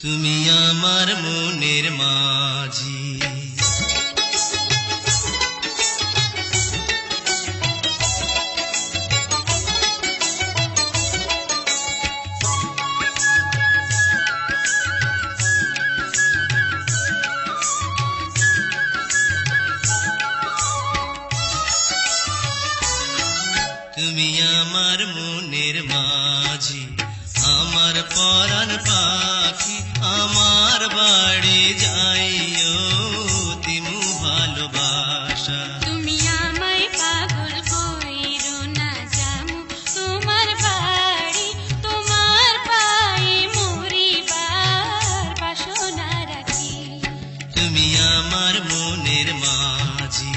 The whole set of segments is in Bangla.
তুমি আমার মনের মাঝি। তুমি আমার মনের মাঝি, আমার পরাণ পাখি, আমার বাড়ি যাইও দিমু ভালোবাসা। তুমি আমায় পাগল কইরো না, যামু তোমার বাড়ি, তোমার পায়ে মরিবার বাসনা রাখি। তুমি আমার মনের মাঝি।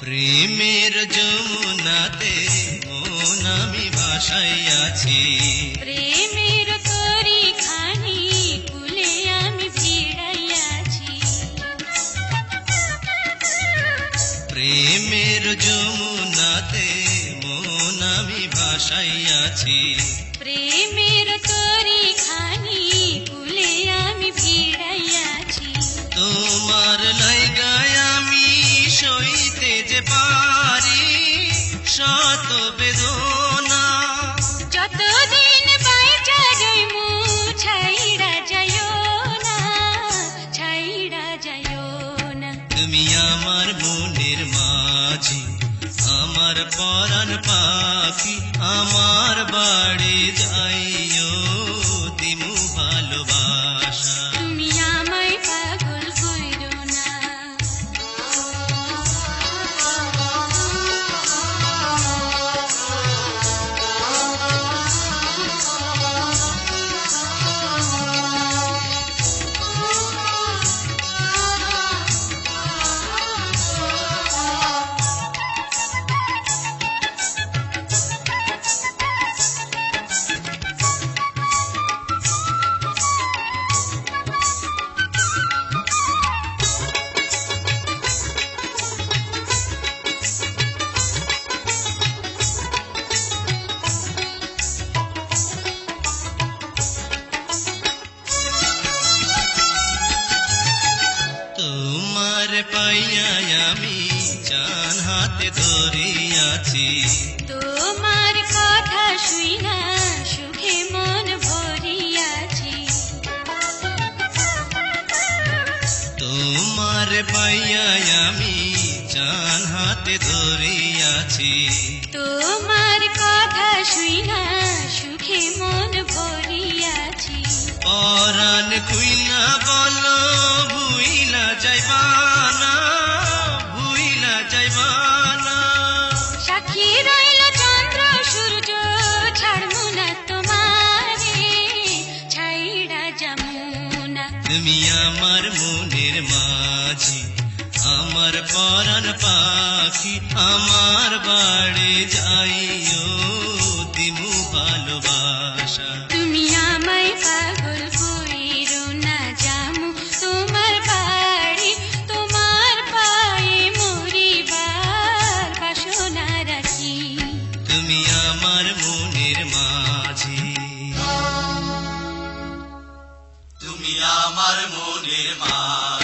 প্রেমের যমুনাতে মন আমি ভাসাইয়াছি, প্রেমের তরি খানি কুলে আমি ভিড়াইয়াছি। প্রেমের যমুনাতে মন আমি ভাসাইয়াছি, প্রেমের তরি খানি কুলে আমি ভিড়াইয়াছি। তোমার লাইগায় আমি সইতে যে পারি শত বেদনা। যতদিন বাইচা যাইমু ছাইড়া যাইও না, ছাইড়া যাইও না। তুমি আমার মনের মাঝি, আমার পরাণ পাখি, আমার বাড়ি যাইও দিমু ভালোবাসা। তুমি আমায় পাগল কইরো না। তোমার পাইয়া আমি জান হাতে ধরিয়াছি, তোমার কথা শুইনা সুখে মন ভরিয়াছি। তোমার পাইয়া আমি জান হাতে ধরিয়াছি, তোমার কথা শুইনা সুখে মন ভরিয়াছি। পরাণ খুইলা বলো ভুইলা যাইবানা, ভুইলা যাইবানা। সাক্ষী রইল চন্দ্র সূর্য, ছাড়মু না তোমারে, ছাইড়া যামু না। তুমি আমার মনের মাঝি, আমার পরাণ পাখি, আমার বাড়ি যাইও দিমু ভালোবাসা। তুমি আমায় পাগল কইরো না, যামু তোমার বাড়ি, তোমার পায়ে মরিবার বাসনা রাখি। তুমি আমার মনের মাঝি, তুমি আমার মনের মাঝি।